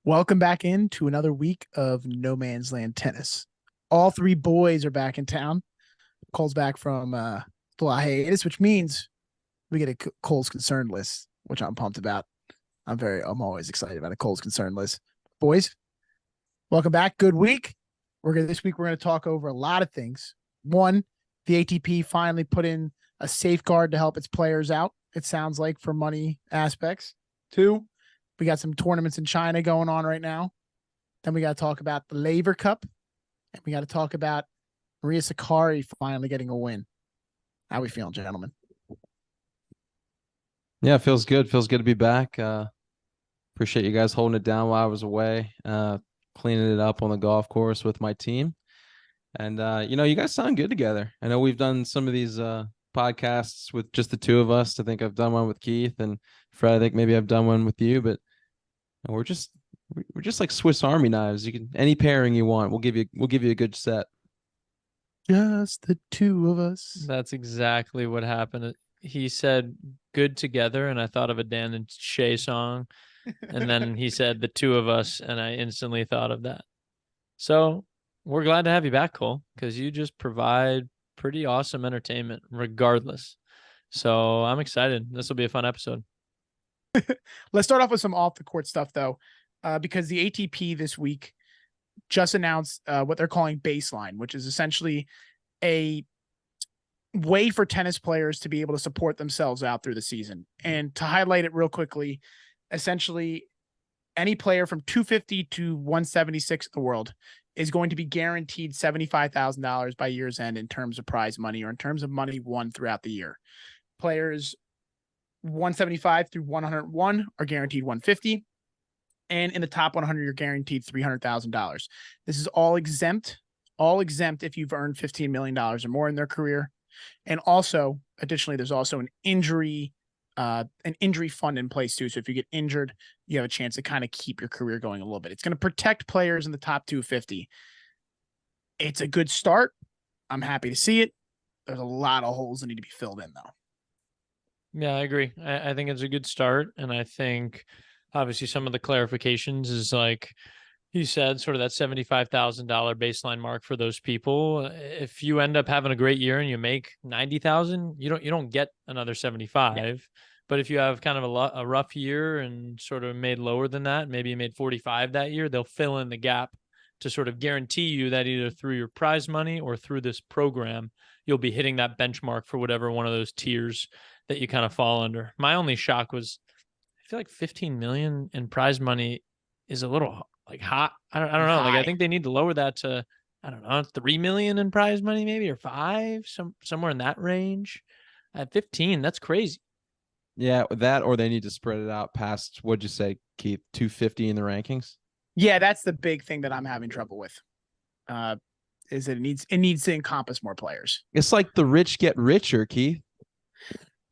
Welcome back into another week of No Man's Land Tennis. All three boys are back in town. Cole's back from Dolehide, which means we get a Cole's concern list, which I'm pumped about. I'm always excited about a Cole's concern list. Boys, welcome back. Good week. This week we're gonna talk over a lot of things. One, the ATP finally put in a safeguard to help its players out. It sounds like for money aspects. Two, we got some tournaments in China going on right now. Then we got to talk about the Laver Cup, and we got to talk about Maria Sakkari finally getting a win. How we feeling, gentlemen? Yeah, feels good. Feels good to be back. Appreciate you guys holding it down while I was away, cleaning it up on the golf course with my team. And you guys sound good together. I know we've done some of these podcasts with just the two of us. I think I've done one with Keith and Fred. I think maybe I've done one with you, but we're just like Swiss Army knives. You can any pairing you want. We'll give you a good set. Just the two of us. That's exactly what happened. He said good together, and I thought of a Dan and Shay song. And then he said the two of us, and I instantly thought of that. So we're glad to have you back, Cole, because you just provide pretty awesome entertainment regardless. So I'm excited. This will be a fun episode. Let's start off with some off the court stuff, though, because the ATP this week just announced what they're calling Baseline, which is essentially a way for tennis players to be able to support themselves out through the season. And to highlight it real quickly, essentially any player from 250 to 176 in the world is going to be guaranteed $75,000 by year's end in terms of prize money or in terms of money won throughout the year. Players 175 through 101 are guaranteed 150. And in the top 100, you're guaranteed $300,000. This is all exempt if you've earned $15 million or more in their career. And also, additionally, there's also an injury fund in place too. So if you get injured, you have a chance to kind of keep your career going a little bit. It's going to protect players in the top 250. It's a good start. I'm happy to see it. There's a lot of holes that need to be filled in, though. Yeah, I agree. I think it's a good start. And I think obviously some of the clarifications is like you said, sort of that $75,000 baseline mark for those people. If you end up having a great year and you make 90,000, you don't get another 75. Yeah. But if you have kind of a rough year and sort of made lower than that, maybe you made 45 that year, they'll fill in the gap to sort of guarantee you that either through your prize money or through this program, you'll be hitting that benchmark for whatever one of those tiers that you kind of fall under. My only shock was I feel like 15 million in prize money is a little like hot. I don't know. Like I think they need to lower that to, I don't know, 3 million in prize money maybe, or 5, somewhere in that range. At 15, that's crazy. Yeah, that or they need to spread it out past, what'd you say, Keith, 250 in the rankings? Yeah, that's the big thing that I'm having trouble with. Is that it needs to encompass more players. It's like the rich get richer, Keith.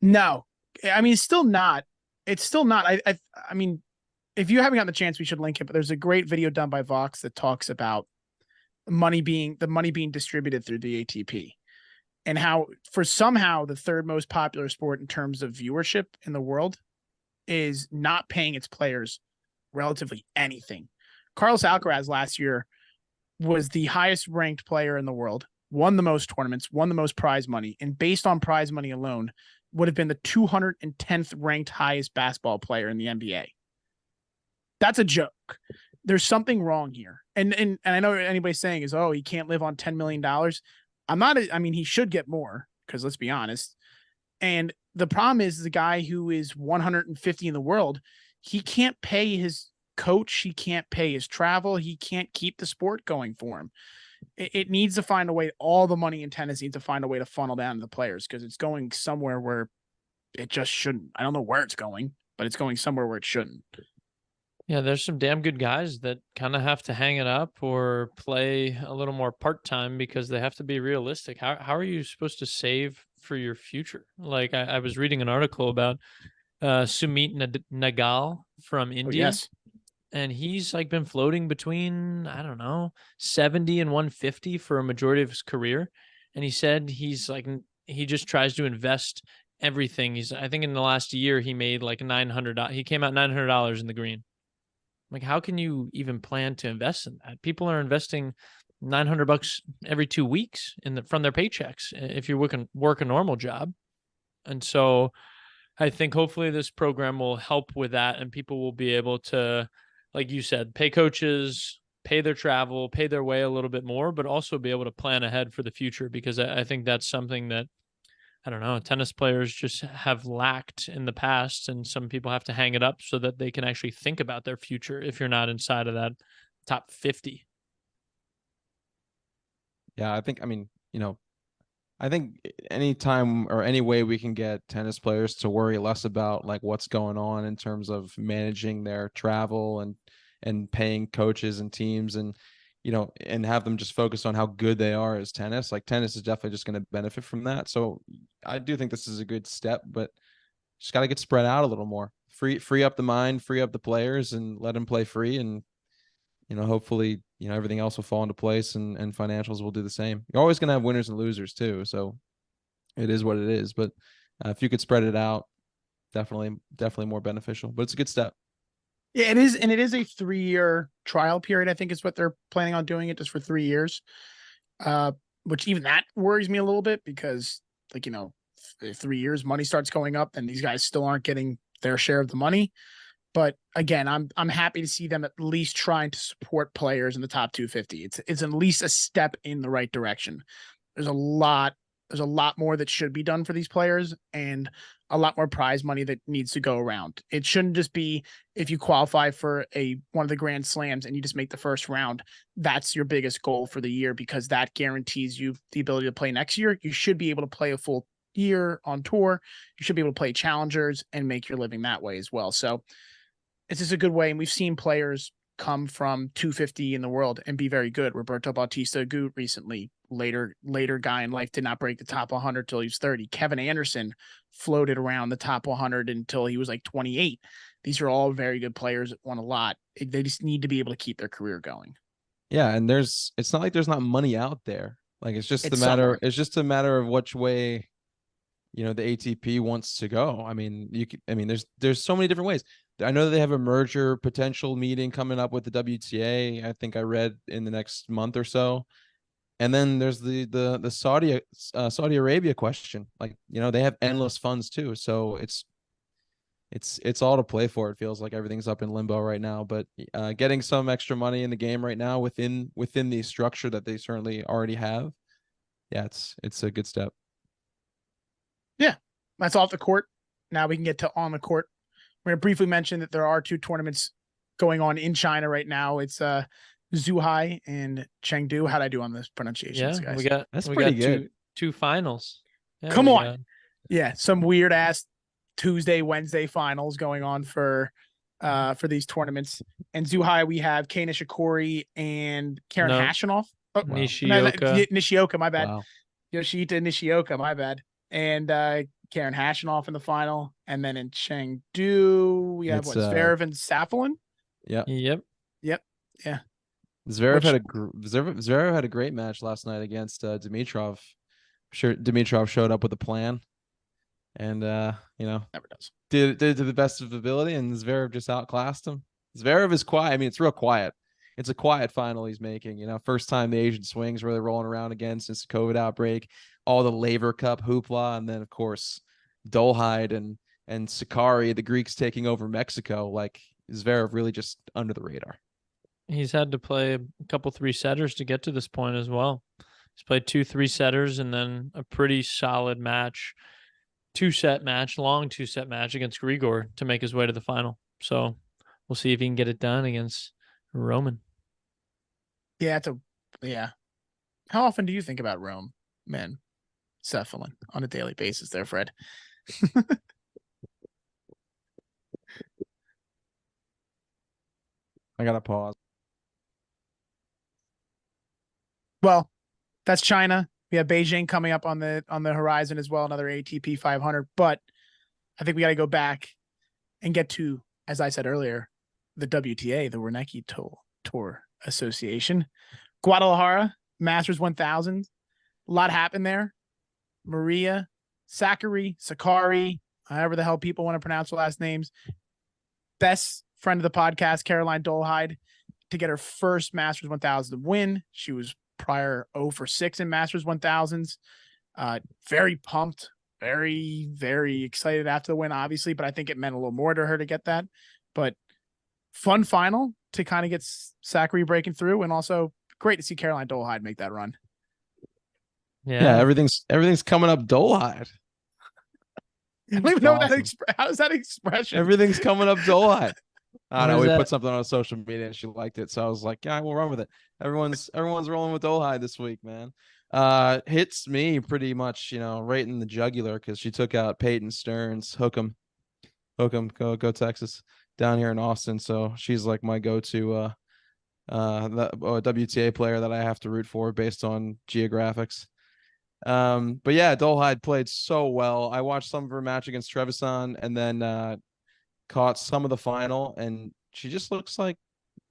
No. I mean, it's still not. I mean, if you haven't gotten the chance, we should link it. But there's a great video done by Vox that talks about the money being distributed through the ATP and how for somehow the third most popular sport in terms of viewership in the world is not paying its players relatively anything. Carlos Alcaraz last year was the highest ranked player in the world, won the most tournaments, won the most prize money, and based on prize money alone, would have been the 210th ranked highest basketball player in the NBA. That's a joke. There's something wrong here. And I know anybody's saying is, oh, he can't live on $10 million. I mean, he should get more because let's be honest. And the problem is the guy who is 150 in the world, he can't pay his coach. He can't pay his travel. He can't keep the sport going for him. It needs to find a way. All the money in tennis needs to find a way to funnel down to the players because it's going somewhere where it just shouldn't. I don't know where it's going, but it's going somewhere where it shouldn't. Yeah, there's some damn good guys that kind of have to hang it up or play a little more part-time because they have to be realistic. How are you supposed to save for your future? Like I was reading an article about Sumit Nagal from India. Oh, yes. And he's like been floating between, I don't know, 70 and 150 for a majority of his career. And he said he's like, he just tries to invest everything. I think in the last year, he made like $900. He came out $900 in the green. Like, how can you even plan to invest in that? People are investing $900 every 2 weeks from their paychecks if you work a normal job. And so I think hopefully this program will help with that, and people will be able to, like you said, pay coaches, pay their travel, pay their way a little bit more, but also be able to plan ahead for the future, because I think that's something that, I don't know, tennis players just have lacked in the past, and some people have to hang it up so that they can actually think about their future if you're not inside of that top 50. Yeah, I think any time or any way we can get tennis players to worry less about like what's going on in terms of managing their travel and paying coaches and teams, and and have them just focus on how good they are as tennis. Like tennis is definitely just going to benefit from that. So I do think this is a good step, but just got to get spread out a little more. Free up the mind, free up the players, and let them play free. And hopefully, everything else will fall into place, and financials will do the same. You're always going to have winners and losers too. So it is what it is. But if you could spread it out, definitely more beneficial, but it's a good step. Yeah, it is. And it is a 3-year trial period. I think is what they're planning on doing it just for 3 years. Which even that worries me a little bit because like, 3 years money starts going up and these guys still aren't getting their share of the money. But again, I'm happy to see them at least trying to support players in the top 250. It's at least a step in the right direction. There's a lot more that should be done for these players, and a lot more prize money that needs to go around. It shouldn't just be if you qualify for one of the Grand Slams and you just make the first round, that's your biggest goal for the year, because that guarantees you the ability to play next year. You should be able to play a full year on tour. You should be able to play challengers and make your living that way as well. So it's just a good way. And we've seen players come from 250 in the world and be very good. Roberto Bautista Agut recently, later guy in life, did not break the top 100 till he was 30. Kevin Anderson floated around the top 100 until he was like 28. These are all very good players that won a lot. They just need to be able to keep their career going. Yeah, and it's not like there's not money out there. Like it's just a matter of which way the ATP wants to go. I mean, there's so many different ways. I know that they have a merger potential meeting coming up with the WTA. I think I read in the next month or so. And then there's the Saudi Arabia question. Like, they have endless funds too. So it's all to play for. It feels like everything's up in limbo right now, but getting some extra money in the game right now within the structure that they certainly already have. Yeah, it's a good step. Yeah, that's off the court. Now we can get to on the court. We're going to briefly mention that there are 2 tournaments going on in China right now. It's Zhuhai and Chengdu. How'd I do on this pronunciations, guys? That's pretty good. Two finals. Yeah, Come on. Yeah, some weird ass Tuesday, Wednesday finals going on for these tournaments. And Zhuhai, we have Kei Nishikori and Karen Hashimoff. Oh, Nishioka. Nishioka, my bad. Wow. Yoshita Nishioka, my bad. And Karen Hashimoff in the final. And then in Chengdu, we have Zverev and Safin. Yeah. Yep. Yeah. Zverev had a great match last night against Dimitrov. I'm sure Dimitrov showed up with a plan, and never does. Did it to the best of his ability, and Zverev just outclassed him. Zverev is quiet. I mean, it's real quiet. It's a quiet final he's making. First time the Asian swings really rolling around again since the COVID outbreak. All the Laver Cup hoopla, and then of course Dolehide and Sakkari, the Greeks taking over Mexico. Like Zverev really just under the radar. He's had to play a couple 3-setters to get to this point as well. He's played 2 3-setters and then a pretty solid match, long 2-set match against Grigor to make his way to the final. So we'll see if he can get it done against Roman. Yeah, How often do you think about Rome, man? Cephalin on a daily basis there, Fred. I gotta pause. Well, that's China. We have Beijing coming up on the horizon as well, another ATP 500. But I think we got to go back and get to, as I said earlier, the WTA, the Wernicke Tour Association. Guadalajara, Masters 1000. A lot happened there. Maria Sakkari, however the hell people want to pronounce her last names. Best friend of the podcast, Caroline Dolehide, to get her first Masters 1000 win. She was prior 0 for 6 in Masters 1000s. Very pumped, very, very excited after the win, obviously, but I think it meant a little more to her to get that. But fun final to kind of get Sakkari breaking through, and also great to see Caroline Dolehide make that run. Yeah, everything's coming up Dolehide. I don't even know how does that expression? Everything's coming up Dolehide. I don't know. We What is put something on social media and she liked it, so I was like, yeah, we'll run with it. Everyone's rolling with Dolehide this week, man. Hits me pretty much, right in the jugular because she took out Peyton Stearns. Hook 'em, go Texas, down here in Austin. So she's like my go-to WTA player that I have to root for based on geographics. But yeah, Dolehide played so well. I watched some of her match against Trevisan and then caught some of the final, and she just looks like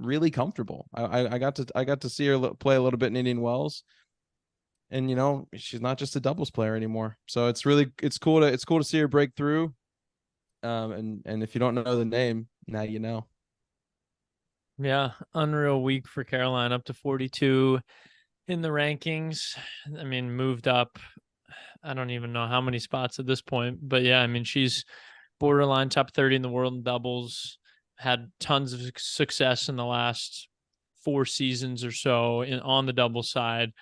really comfortable. I got to see her play a little bit in Indian Wells, and she's not just a doubles player anymore. So it's cool to see her break through. And if you don't know the name, now you know. Yeah, unreal week for Caroline, up to 42 in the rankings. I mean, moved up. I don't even know how many spots at this point, but yeah, I mean, she's borderline top 30 in the world in doubles, had tons of success in the last 4 seasons or so on the double side,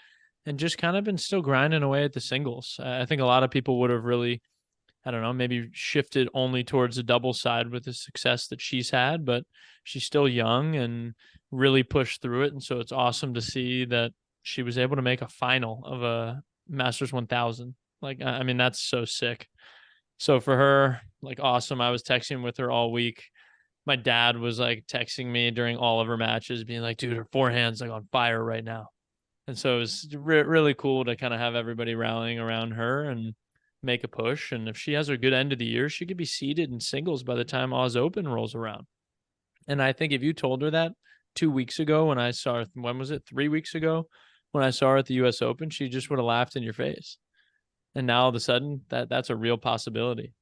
and just kind of been still grinding away at the singles. I think a lot of people would have really, I don't know, maybe shifted only towards the double side with the success that she's had, but she's still young and really pushed through it. And so it's awesome to see that she was able to make a final of a Masters 1000. Like, I mean, that's so sick. So for her, like, awesome. I was texting with her all week. My dad was like texting me during all of her matches, being like, dude, her forehand's like on fire right now. And so it was really cool to kind of have everybody rallying around her and make a push. And if she has a good end of the year, she could be seeded in singles by the time Oz Open rolls around. And I think if you told her that 2 weeks ago when I saw her, when was it? 3 weeks ago when I saw her at the US Open, she just would have laughed in your face. And now all of a sudden that's a real possibility.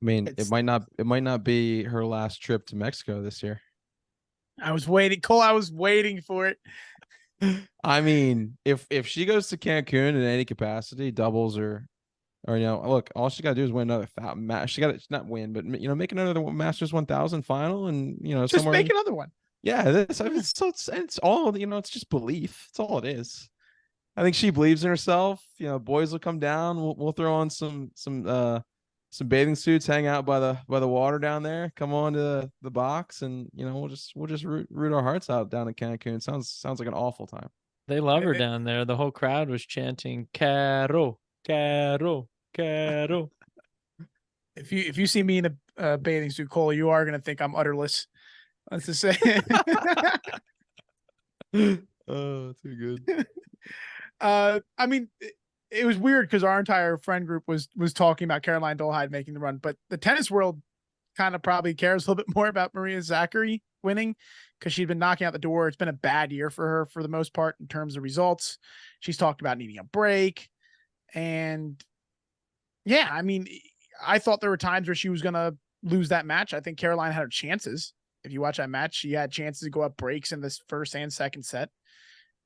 I mean, it might not be her last trip to Mexico this year. I was waiting, Cole. I was waiting for it. I mean, if she goes to Cancun in any capacity, doubles or look, all she got to do is win another match. She got to not win, but make another Masters 1000 final, and just somewhere make another one. Yeah, it's all it's just belief. It's all it is. I think she believes in herself. Boys will come down. We'll throw on some bathing suits, hang out by the water down there. Come on to the box, and we'll just root our hearts out down in Cancun. Sounds like an awful time. They love her down there. The whole crowd was chanting "Caro, Caro, Caro." If you see me in a bathing suit, Cole, you are gonna think I'm udderless. Let's just say. Oh, too good. I mean, it was weird because our entire friend group was talking about Caroline Dolehide making the run, but the tennis world kind of probably cares a little bit more about Maria Sakkari winning because she'd been knocking out the door. It's been a bad year for her for the most part in terms of results. She's talked about needing a break, and yeah, I mean, I thought there were times where she was gonna lose that match. I think Caroline had her chances. If you watch that match, she had chances to go up breaks in this first and second set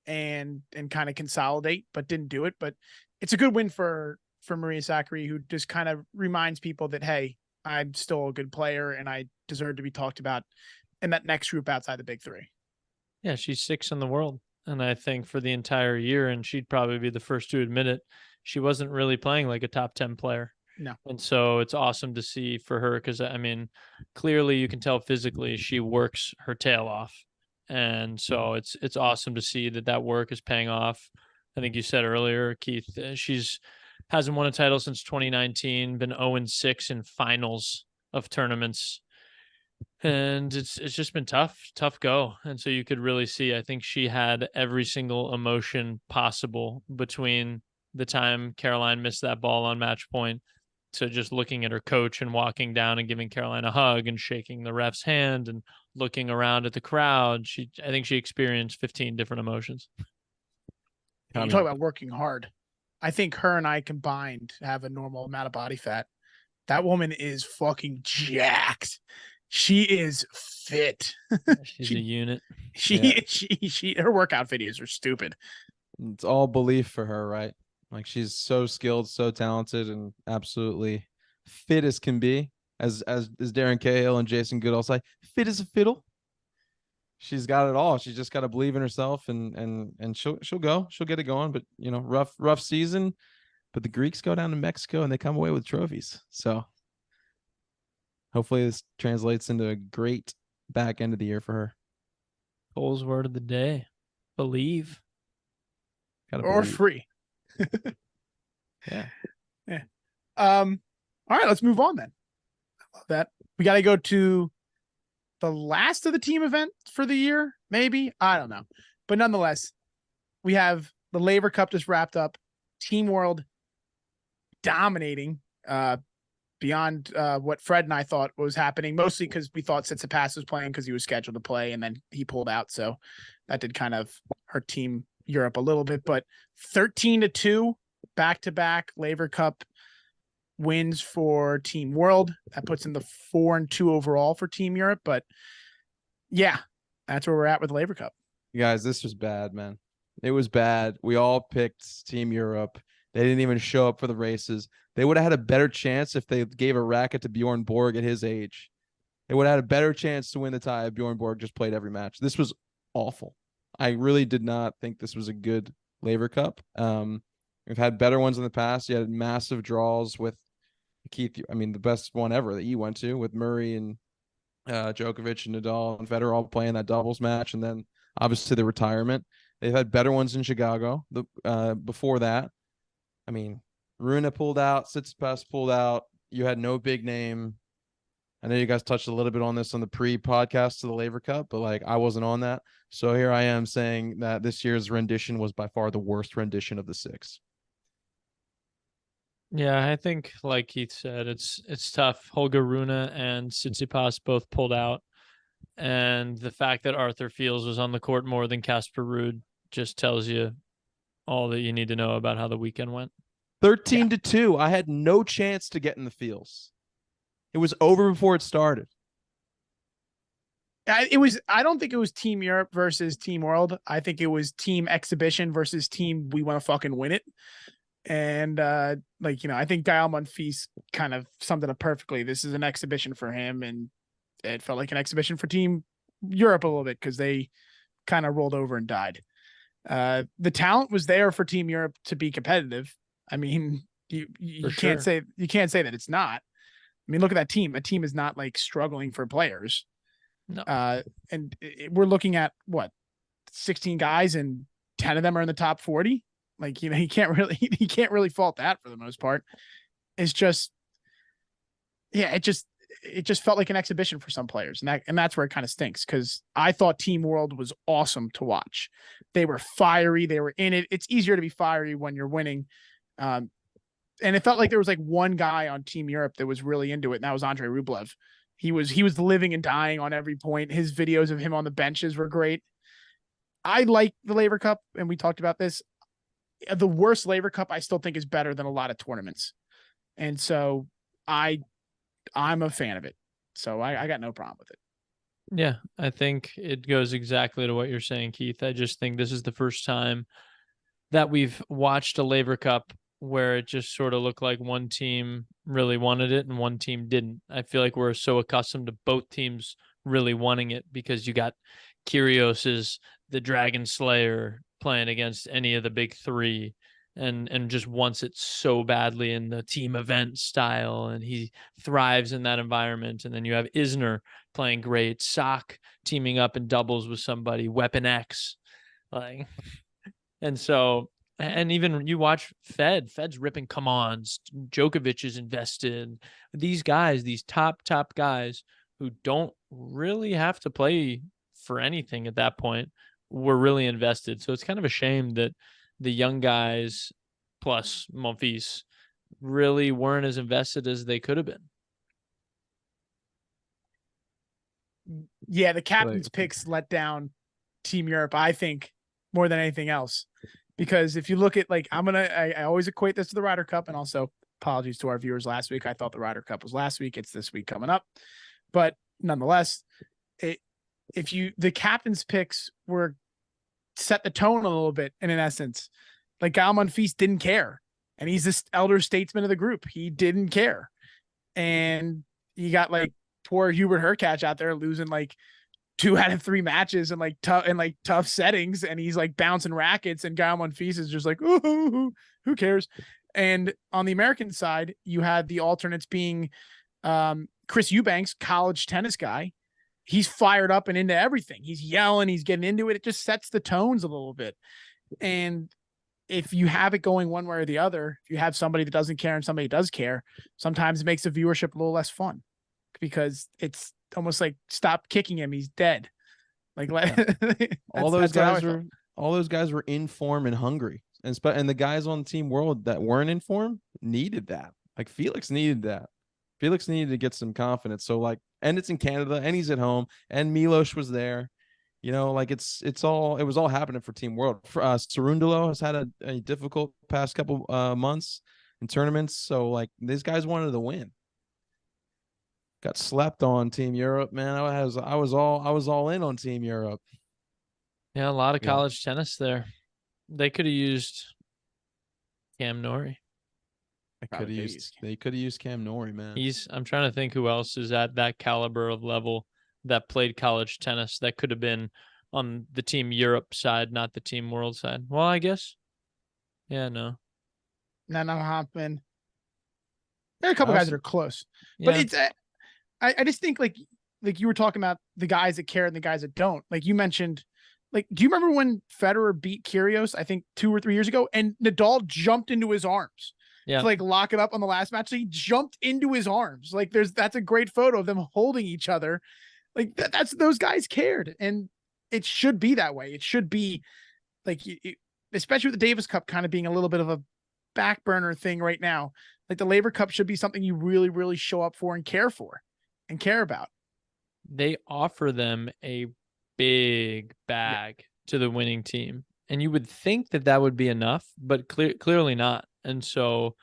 and kind of consolidate, but didn't do it. But it's a good win for Maria Sakkari, who just kind of reminds people that, hey, I'm still a good player and I deserve to be talked about in that next group outside the big three. Yeah, she's 6th in the world. And I think for the entire year, and she'd probably be the first to admit it, she wasn't really playing like a top 10 player. No. And so it's awesome to see for her because, I mean, clearly you can tell physically she works her tail off. And so it's awesome to see that work is paying off. I think you said earlier, Keith, she's hasn't won a title since 2019, been 0-6 in finals of tournaments. And it's just been tough go. And so you could really see, I think she had every single emotion possible between the time Caroline missed that ball on match point to just looking at her coach and walking down and giving Caroline a hug and shaking the ref's hand and looking around at the crowd. I think she experienced 15 different emotions. You talk about working hard. I think her and I combined have a normal amount of body fat. That woman is fucking jacked. She is fit. She's a unit. Her workout videos are stupid. It's all belief for her, right? Like she's so skilled, so talented, and absolutely fit as can be. As Darren Cahill and Jason Goodall say, fit as a fiddle. She's got it all. She's just got to believe in herself, and she'll go. She'll get it going. But rough season. But the Greeks go down to Mexico and they come away with trophies. So hopefully this translates into a great back end of the year for her. Cole's word of the day: believe. Or believe. Free. Yeah. All right, let's move on then. I love that. We got to go to the last of the team event for the year, maybe. I don't know. But nonetheless, we have the Laver Cup just wrapped up. Team World dominating beyond what Fred and I thought was happening, mostly because we thought Tsitsipas was playing because he was scheduled to play and then he pulled out. So that did kind of hurt Team Europe a little bit. But 13-2 back-to-back Laver Cup wins for Team World. That puts in the 4-2 overall for Team Europe. But yeah, that's where we're at with Laver Cup. You guys, this was bad, man. It was bad. We all picked Team Europe. They didn't even show up for the races. They would have had a better chance if they gave a racket to Bjorn Borg at his age. They would have had a better chance to win the tie if Bjorn Borg just played every match. This was awful. I really did not think this was a good Laver Cup. We've had better ones in the past. You had massive draws with Keith. I mean, the best one ever that you went to with Murray and Djokovic and Nadal and Federer all playing that doubles match. And then obviously the retirement. They've had better ones in Chicago before that. I mean, Rune pulled out, Tsitsipas pulled out. You had no big name. I know you guys touched a little bit on this on the pre-podcast to the Laver Cup, but like I wasn't on that. So here I am saying that this year's rendition was by far the worst rendition of the six. Yeah, I think like Keith said, it's tough. Holger Rune and Tsitsipas both pulled out. And the fact that Arthur Fields was on the court more than Casper Ruud just tells you all that you need to know about how the weekend went. 13-2. I had no chance to get in the fields. It was over before it started. I don't think it was Team Europe versus Team World. I think it was Team Exhibition versus Team We Want to fucking win it. And I think Gael Monfils kind of summed it up perfectly. This is an exhibition for him, and it felt like an exhibition for Team Europe a little bit because they kind of rolled over and died. The talent was there for Team Europe to be competitive. I mean, you can't say that it's not. I mean, look at that team. A team is not like struggling for players. No. We're looking at what, 16 guys, and 10 of them are in the top 40. Like, he can't really fault that for the most part. It's just, yeah, it just felt like an exhibition for some players, and that's where it kind of stinks, because I thought Team World was awesome to watch. They were fiery, they were in it. It's easier to be fiery when you're winning. And it felt like there was like one guy on Team Europe that was really into it, and that was Andre Rublev. He was living and dying on every point. His videos of him on the benches were great. I like the Laver Cup, and we talked about this. The worst Laver Cup I still think is better than a lot of tournaments. And so I'm a fan of it. So I got no problem with it. Yeah, I think it goes exactly to what you're saying, Keith. I just think this is the first time that we've watched a Laver Cup where it just sort of looked like one team really wanted it and one team didn't. I feel like we're so accustomed to both teams really wanting it, because you got Kyrgios's the Dragon Slayer playing against any of the big three and just wants it so badly in the team event style, and he thrives in that environment. And then you have Isner playing great, Sock teaming up in doubles with somebody, Weapon X, like, and so, and even you watch Fed's ripping come-ons, Djokovic is invested. These guys, these top guys who don't really have to play for anything at that point, were really invested. So it's kind of a shame that the young guys plus Monfils really weren't as invested as they could have been. Yeah, the captain's picks let down Team Europe, I think, more than anything else. Because if you look at, like, I always equate this to the Ryder Cup, and also apologies to our viewers last week. I thought the Ryder Cup was last week. It's this week coming up. But nonetheless, the captain's picks were set the tone a little bit, and in essence, like Gael Monfils didn't care, and he's this elder statesman of the group. He didn't care, and you got like poor Hubert Hurkacz out there losing like 2 out of 3 matches and like tough settings, and he's like bouncing rackets, and Gael Monfils is just like, ooh, who cares? And on the American side, you had the alternates being Chris Eubanks, college tennis guy. He's fired up and into everything. He's yelling, he's getting into it. It just sets the tones a little bit. And if you have it going one way or the other, if you have somebody that doesn't care and somebody does care, sometimes it makes the viewership a little less fun, because it's almost like, stop kicking him, he's dead. Like all those guys were in form and hungry, and the guys on Team World that weren't in form needed that. Like Felix needed that. Felix needed to get some confidence. So like, and it's in Canada, and he's at home, and Milos was there. You know, like it was all happening for Team World. For Cerundolo has had a difficult past couple months in tournaments. So like, these guys wanted to win. Got slept on Team Europe, man. I was all in on Team Europe. Yeah, a lot of college tennis there. They could have used Cam Norrie. They could have used Cam Norrie, man. I'm trying to think who else is at that caliber of level that played college tennis that could have been on the Team Europe side, not the Team World side. Well, I guess. Yeah, no. Nana Hoffman. There are a couple guys that are close. Yeah. But it's I just think like you were talking about the guys that care and the guys that don't. Like you mentioned, like, do you remember when Federer beat Kyrgios, I think 2 or 3 years ago, and Nadal jumped into his arms? Yeah. To like lock it up on the last match. So he jumped into his arms. Like that's a great photo of them holding each other. Like those guys cared, and it should be that way. It should be like, especially with the Davis Cup kind of being a little bit of a back burner thing right now. Like the Laver Cup should be something you really, really show up for and care about. They offer them a big bag to the winning team, and you would think that would be enough, but clearly not. And so,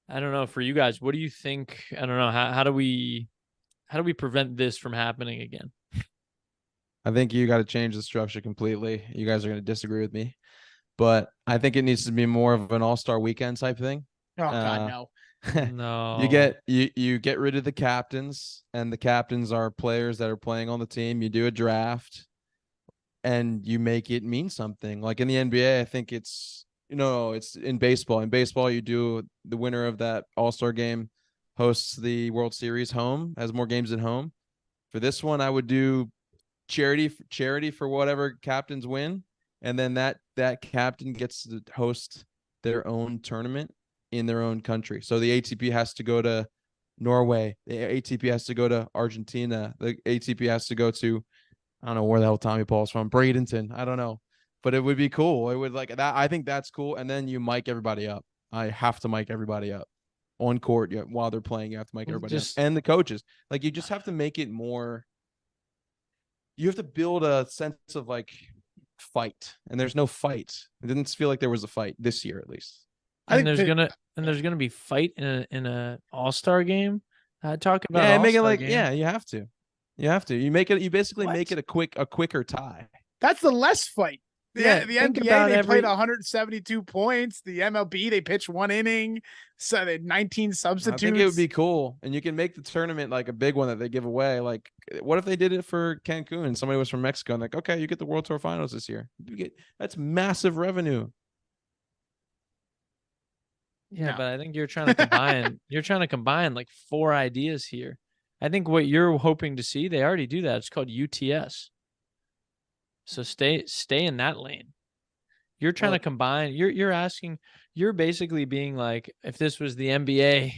I don't know, for you guys, what do you think? I don't know. How do we prevent this from happening again? I think you got to change the structure completely. You guys are going to disagree with me, but I think it needs to be more of an all-star weekend type thing. Oh God, no. No. You get rid of the captains, and the captains are players that are playing on the team. You do a draft, and you make it mean something. Like in the NBA, I think it's in baseball. In baseball, you do the winner of that all-star game hosts the World Series home, has more games at home. For this one, I would do charity for whatever captains win, and then that captain gets to host their own tournament in their own country. So the ATP has to go to Norway, the ATP has to go to Argentina, the ATP has to go to, I don't know where the hell Tommy Paul's from, Bradenton, I don't know. But it would be cool. It would like that. I think that's cool. And then you mic everybody up. I have to mic everybody up on court while they're playing. You have to mic everybody up, and the coaches. Like you just have to make it more. You have to build a sense of like fight, and there's no fight. It didn't feel like there was a fight this year, at least. And there's gonna be fight in a all-star game. Talk about make it like game. You have to. You make it. You basically make it a quicker tie. That's the less fight. The NBA, they played 172 points. The MLB, they pitched 1 inning. So they had 19 substitutes. I think it would be cool. And you can make the tournament like a big one that they give away. Like, what if they did it for Cancun and somebody was from Mexico and like, okay, you get the World Tour Finals this year. That's massive revenue. Yeah, but I think you're trying to combine like 4 ideas here. I think what you're hoping to see, they already do that. It's called UTS. So stay in that lane. You're trying to combine. You're basically being like, if this was the NBA,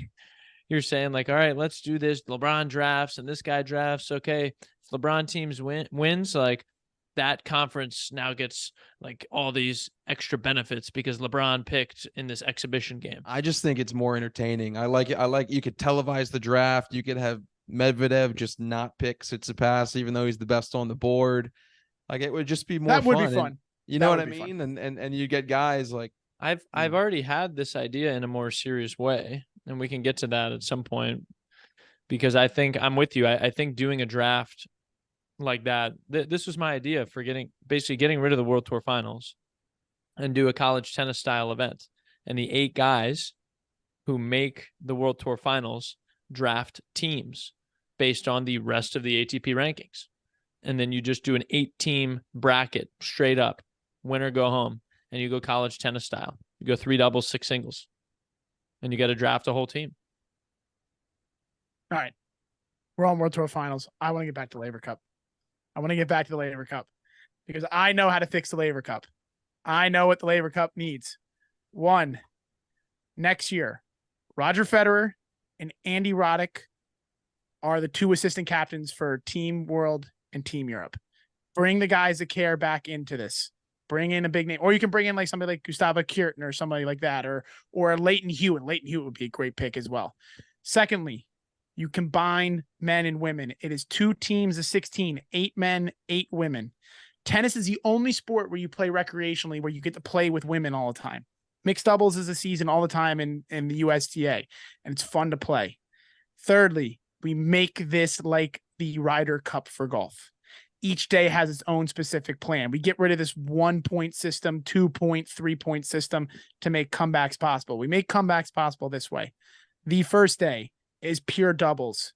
you're saying like, all right, let's do this. LeBron drafts and this guy drafts. Okay, if LeBron teams wins, like that conference now gets like all these extra benefits because LeBron picked in this exhibition game. I just think it's more entertaining. I like it. You could televise the draft. You could have Medvedev just not pick Tsitsipas, even though he's the best on the board. Like it would just be more that fun. Would be fun. You know what I mean? And you get guys like I've already had this idea in a more serious way, and we can get to that at some point. because I think I'm with you. I think doing a draft like that, this was my idea for basically getting rid of the World Tour Finals and do a college tennis style event. And the 8 guys who make the World Tour Finals draft teams based on the rest of the ATP rankings. And then you just do an 8-team bracket straight up, winner go home, and you go college tennis style. You go 3 doubles, 6 singles, and you got to draft a whole team. All right. We're on World Tour Finals. I want to get back to Laver Cup. I want to get back to the Laver Cup because I know how to fix the Laver Cup. I know what the Laver Cup needs. 1, next year, Roger Federer and Andy Roddick are the 2 assistant captains for Team World and Team Europe. Bring the guys that care back into this. Bring in a big name, or you can bring in like somebody like Gustavo Kuerten or somebody like that, or Leighton Hewitt. Leighton Hewitt would be a great pick as well. Secondly, you combine men and women. It is 2 teams of 16, 8 men, 8 women. Tennis is the only sport where you play recreationally, where you get to play with women all the time. Mixed doubles is a season all the time in the USTA, and it's fun to play. Thirdly, we make this like the Ryder Cup for golf. Each day has its own specific plan. We get rid of this 1-point system, 2-point, 3-point system to make comebacks possible. We make comebacks possible this way. The first day is pure doubles.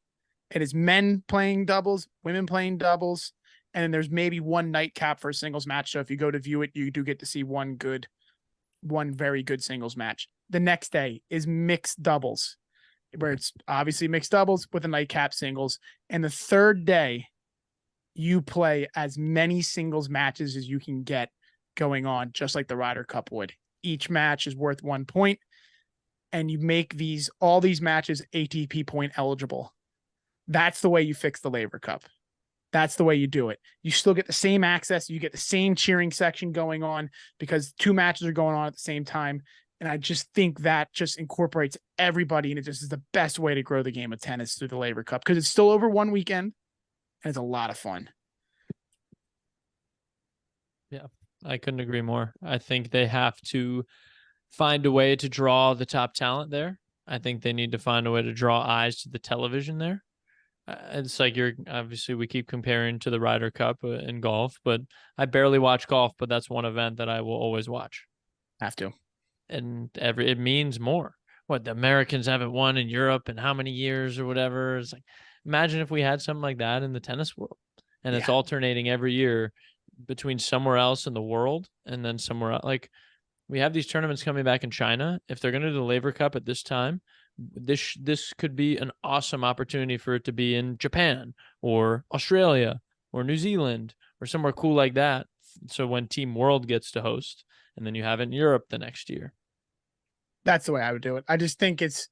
It is men playing doubles, women playing doubles, and then there's maybe 1 nightcap for a singles match. So if you go to view it, you do get to see one very good singles match. The next day is mixed doubles, where it's obviously mixed doubles with a nightcap singles. And the third day, you play as many singles matches as you can get going on, just like the Ryder Cup would. Each match is worth 1 point, and you make all these matches ATP point eligible. That's the way you fix the Laver Cup. That's the way you do it. You still get the same access. You get the same cheering section going on because 2 matches are going on at the same time. And I just think that just incorporates everybody, and it just is the best way to grow the game of tennis through the Laver Cup because it's still over 1 weekend. And it's a lot of fun. Yeah, I couldn't agree more. I think they have to find a way to draw the top talent there. I think they need to find a way to draw eyes to the television there. It's like obviously we keep comparing to the Ryder Cup in golf, but I barely watch golf, but that's one event that I will always watch. Have to. And it means more. What the Americans haven't won in Europe in how many years or whatever. It's like, imagine if we had something like that in the tennis world, and it's alternating every year between somewhere else in the world and then somewhere else. Like we have these tournaments coming back in China. If they're going to do the Laver Cup at this time, this could be an awesome opportunity for it to be in Japan or Australia or New Zealand or somewhere cool like that. So when Team World gets to host, and then you have it in Europe the next year. That's the way I would do it. I just think it's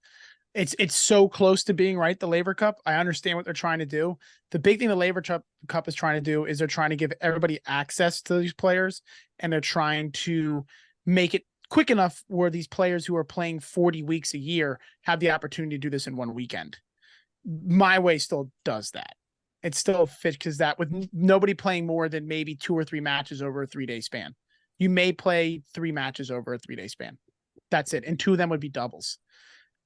so close to being right. The Laver Cup. I understand what they're trying to do. The big thing the Laver Cup is trying to do is they're trying to give everybody access to these players, and they're trying to make it quick enough where these players who are playing 40 weeks a year have the opportunity to do this in 1 weekend. My way still does that. It still fits because that with nobody playing more than maybe 2 or 3 matches over a 3-day span. You may play 3 matches over a 3-day span. That's it. And 2 of them would be doubles.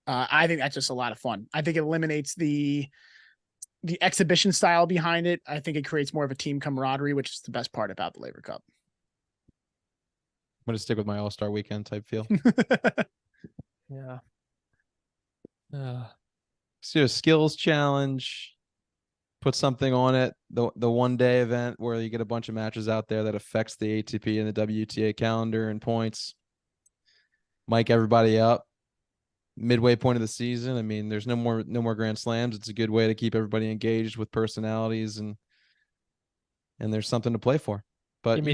I think that's just a lot of fun. I think it eliminates the exhibition style behind it. I think it creates more of a team camaraderie, which is the best part about the Laver Cup. I'm going to stick with my All-Star Weekend type feel. Yeah. Let's do a skills challenge. Put something on it. The 1-day event where you get a bunch of matches out there that affects the ATP and the WTA calendar and points. Mic everybody up. Midway point of the season. I mean, there's no more Grand Slams. It's a good way to keep everybody engaged with personalities, and there's something to play for. But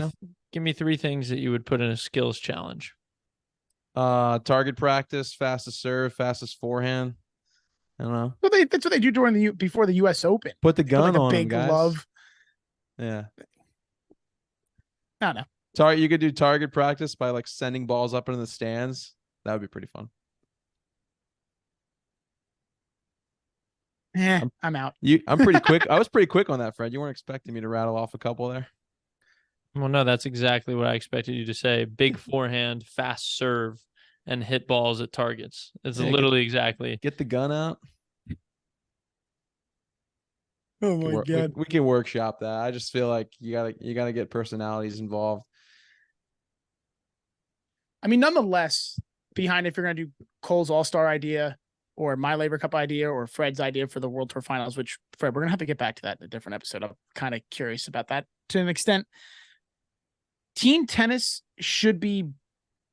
give me 3 things that you would put in a skills challenge. Target practice, fastest serve, fastest forehand. I don't know. Well, that's what they do before the U.S. Open. Put the gun on big them, guys. glove. Yeah. No. You could do target practice by like sending balls up into the stands. That would be pretty fun. I'm out. I'm pretty quick. I was pretty quick on that, Fred. You weren't expecting me to rattle off a couple there. Well, no, that's exactly what I expected you to say. Big forehand, fast serve, and hit balls at targets. It's literally exactly. Get the gun out. Oh We can my work- god. we can workshop that. I just feel like you gotta get personalities involved. I mean, nonetheless, behind if you're going to do Cole's All-Star idea or my Laver Cup idea or Fred's idea for the World Tour Finals, which Fred, we're going to have to get back to that in a different episode. I'm kind of curious about that to an extent. Team tennis should be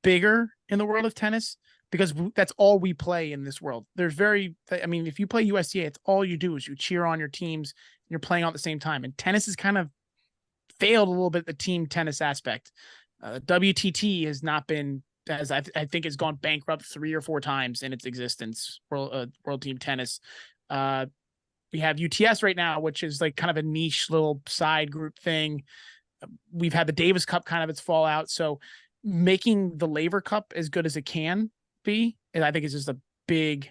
bigger in the world of tennis because that's all we play in this world. I mean, if you play USTA, it's all you do is you cheer on your teams and you're playing all at the same time. And tennis has kind of failed a little bit, the team tennis aspect. WTT has not been, as I think has gone bankrupt 3 or 4 times in its existence. World Team Tennis. We have UTS right now, which is like kind of a niche little side group thing. We've had the Davis Cup kind of its fallout. So making the Laver Cup as good as it can be, and I think it's just a big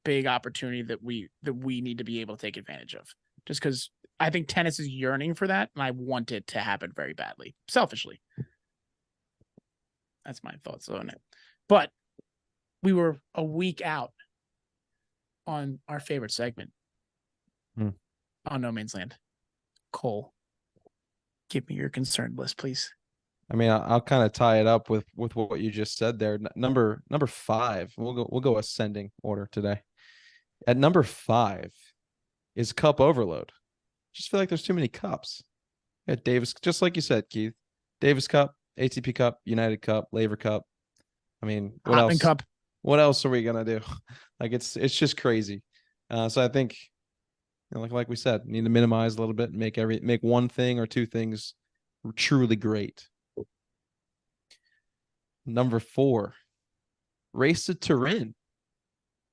opportunity that we need to be able to take advantage of. Just because I think tennis is yearning for that, and I want it to happen very badly, selfishly. That's my thoughts on it. But we were a week out on our favorite segment on No Man's Land. Cole, give me your concern list, please. I mean, I'll kind of tie it up with what you just said there. Number 5. We'll go ascending order today. At number 5 is cup overload. Just feel like there's too many cups. Yeah, Davis, just like you said, Keith. Davis Cup, ATP Cup, United Cup, Laver Cup. I mean, what Hotman else? Cup. What else are we gonna do? Like it's just crazy. So I think, like we said, need to minimize a little bit and make one thing or two things truly great. Number 4, race to Turin.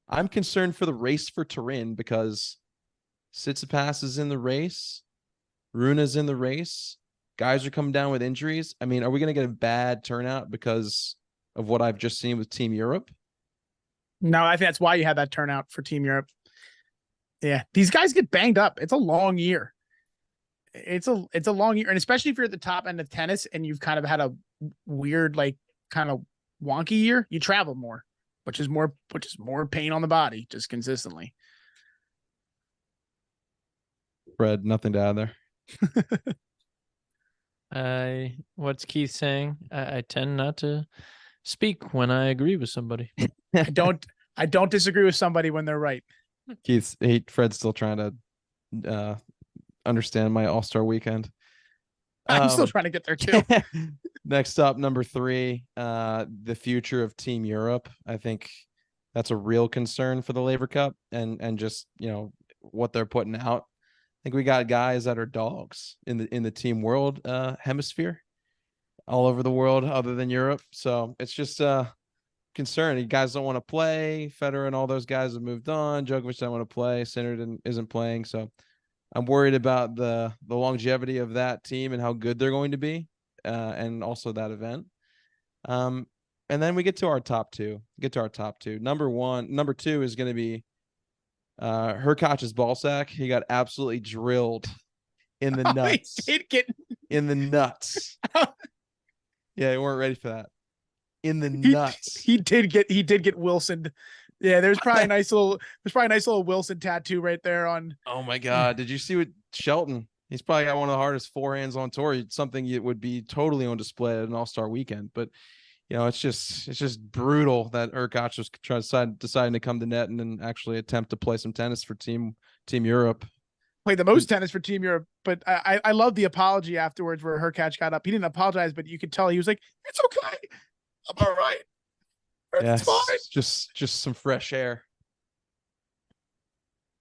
I'm concerned for the race for Turin because Tsitsipas is in the race, Runa's in the race. Guys are coming down with injuries. I mean, are we going to get a bad turnout because of what I've just seen with Team Europe? No, I think that's why you had that turnout for Team Europe. Yeah, these guys get banged up. It's a long year. It's a long year, and especially if you're at the top end of tennis and you've kind of had a weird, like, kind of wonky year, you travel more, which is more pain on the body just consistently. Fred, nothing to add there. What's Keith saying? I tend not to speak when I agree with somebody. I don't disagree with somebody when they're right. Fred's still trying to understand my All-Star weekend. I'm still trying to get there too. Next up, number 3, the future of Team Europe. I think that's a real concern for the Laver Cup and just, what they're putting out. I think we got guys that are dogs in the team world hemisphere all over the world other than Europe. So it's just concern. You guys don't want to play. Federer and all those guys have moved on. Djokovic don't want to play. Sinner isn't playing. So I'm worried about the longevity of that team and how good they're going to be, and also that event. And then we get to our top two. Number 2 is going to be Hurkacz's ball sack. He got absolutely drilled in the nuts. He did get in the nuts. Yeah, we weren't ready for that. In the nuts. He did get Wilson. Yeah, there's probably a nice little Wilson tattoo right there on. Oh my God. Did you see what Shelton? He's probably got one of the hardest forehands on tour. Something it would be totally on display at an All-Star weekend. But it's just brutal that Hurkacz was deciding to come to net and then actually attempt to play some tennis for Team Europe. Played the most tennis for Team Europe, but I love the apology afterwards where Hurkacz got up. He didn't apologize, but you could tell he was like, "It's okay, I'm all right. It's fine." Just some fresh air.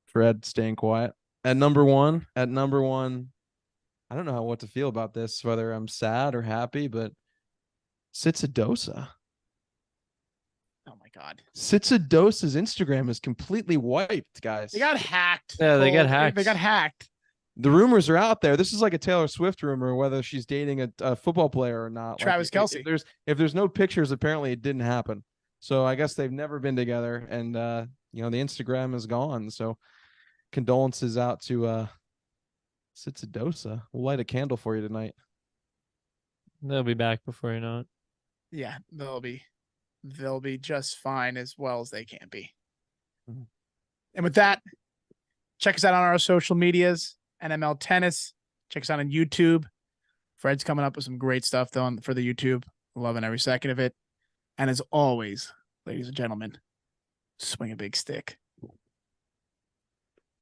Fred staying quiet at number one. I don't know what to feel about this, whether I'm sad or happy, but Tsitsidosa. Oh my God. Tsitsidosa's Instagram is completely wiped, guys. They got hacked. Yeah, they got Cole. hacked. They got hacked. The rumors are out there. This is like a Taylor Swift rumor, whether she's dating a football player or not. Travis Kelce. If there's no pictures, apparently it didn't happen. So I guess they've never been together, and the Instagram is gone. So condolences out to Tsitsidosa. We'll light a candle for you tonight. They'll be back before you know it. Yeah, they'll be just fine as well as they can be. Mhm. And with that, check us out on our social medias. NML Tennis. Check us out on YouTube. Fred's coming up with some great stuff though for the YouTube. Loving every second of it. And as always, ladies and gentlemen, swing a big stick.